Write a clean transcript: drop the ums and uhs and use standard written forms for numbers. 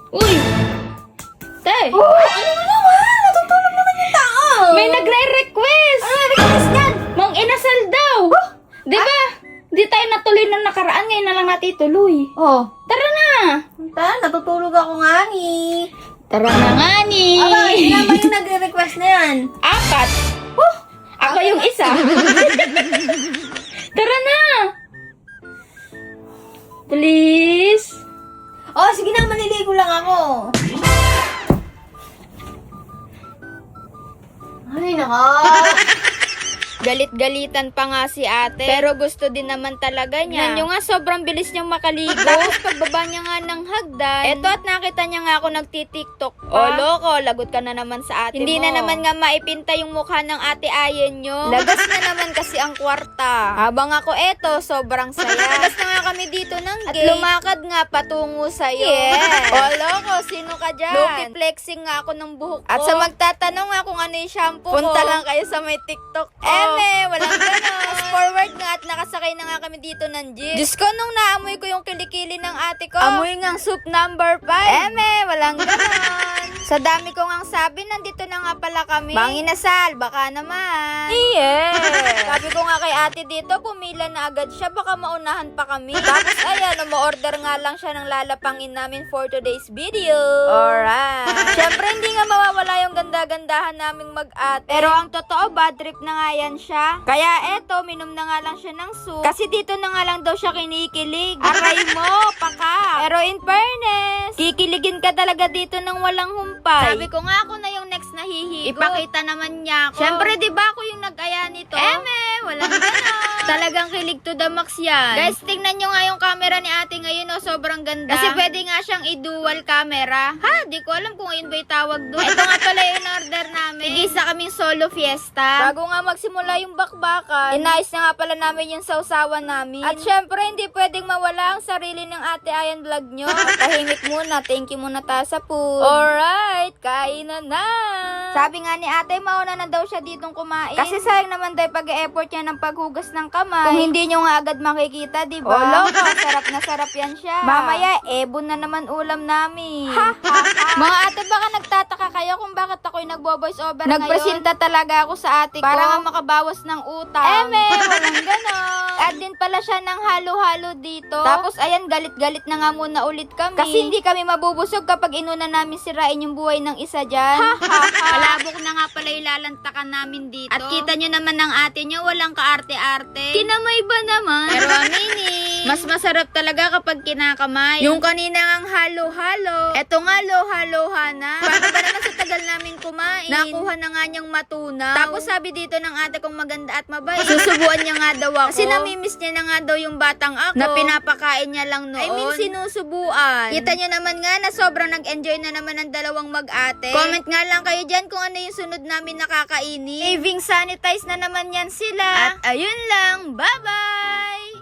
Uy! Te! Oh, ano na naman? Natutulog naman yung tao. May nagre-request! Ano request yan? Mang inasal daw! Di ba? Di tayo natuloy nung nakaraan, ngayon na lang natin ituloy. Oh. Tara na! Natutulog ako nga ni. Tara na nga ni! Aba, ilan ba yung nagre-request na yan? 4! Ako yung isa! Tara na! Please! Oh, sige na, maliligo lang ako. Ay, nako. Galit-galitan pa nga si ate. Pero gusto din naman talaga niya. Tingnan nyo nga, sobrang bilis niyang makaligo. Tapos pagbaba niya nga ng hagdan. Eto at nakita niya nga ako nagtitiktok pa. O loko, lagot ka na naman sa ate Hindi mo. na naman nga maipinta yung mukha ng ate ayen nyo. Lagas na naman kasi ang kwarta. Habang ako eto, sobrang saya. Lagas na nga kami dito ng gate. At lumakad nga patungo sa'yo. Yes. O loko, sino ka dyan? Loki flexing nga ako ng buhok ko. At sa magtatanong nga kung ano yung shampoo ko, punta lang kayo sa may TikTok. Walang ganon. Fast forward nga at nakasakay na nga kami dito ng jeep. Diyos ko, nung naamoy ko yung kilikili ng ate ko, amoy ngang soup number 5. Walang ganon. Sa dami ko ngang sabi, nandito na nga pala kami. Bang inasal, baka naman. Sabi ko nga kay ate dito, pumila na agad siya, baka maunahan pa kami. Tapos ayan, umu-order nga lang siya ng lalapangin namin for today's video. Alright. Siyempre, hindi nga mawawala yung ganda-gandahan naming mag-ate. Pero ang totoo, bad trip na nga yan siya. Kaya eto, minom na nga lang siya ng soup. Kasi dito na nga lang daw siya kinikilig. Aray mo, paka. Pero in fairness, kikiligin ka talaga dito ng walang humpay. Sabi ko nga ako na yung next na hihigo. Ipakita naman niya ako. Siyempre, di ba ako yung nag-aya nito? Walang ganon. Talagang kilig to the max yan. Guys, tingnan nyo nga yung camera ni ate ngayon, oh, sobrang ganda. Kasi pwede nga siyang i-dual camera. Ha? Di ko alam kung yun ba yung tawag doon. Ito nga pala yung order namin. Tig-isa kaming solo fiesta. Bago nga magsimula yung bakbakan, inayos na nga pala namin yung sausawan namin. At syempre, hindi pwedeng mawala ang sarili ng ate Ayan vlog nyo. Tahimik muna. Thank you muna ta sa food. Alright, kainan na. Sabi nga ni ate, mauna na daw siya ditong kumain. Kasi sayang naman daw pag-e-effort niya ng paghugas ng kamay. Kung hindi nyo nga agad makikita, diba? O loko, sarap na sarap yan siya. Mamaya, ebon na naman ulam namin. Mga ate, baka nagtataka kayo kung bakit ako'y nagbo-voice over ngayon. Nagpresenta talaga ako sa ate ko. Para nga makabawas ng utang. Walang ganon. Add din pala siya ng halo-halo dito. Tapos ayan, galit-galit na nga muna ulit kami. Kasi hindi kami mabubusog kapag inuna namin sirain yung buhay ng isa dyan. Malabok na nga pala ilalantakan namin dito. At kita nyo naman ng ate nyo, walang kaarte-arte. Kinamay ba naman? Pero aminin, mas masarap talaga kapag kinakamay. Yung kanina ngang halo-halo. Eto nga, loha-loha na. Paano ba naman sa tagal namin kumain? Nakuha na nga niyang matunaw. Tapos sabi dito ng ate kong maganda at mabait. Susubuan niya nga daw ako. Kasi namimiss niya na nga daw yung batang ako. Na pinapakain niya lang noon. I mean, sinusubuan. Kita niyo naman nga na sobrang nag-enjoy na naman ang dalawang mag-ate. Comment nga lang kayo dyan kung ano yung sunod namin nakakainin. Saving sanitize na naman yan sila. At ayun lang. Bye-bye!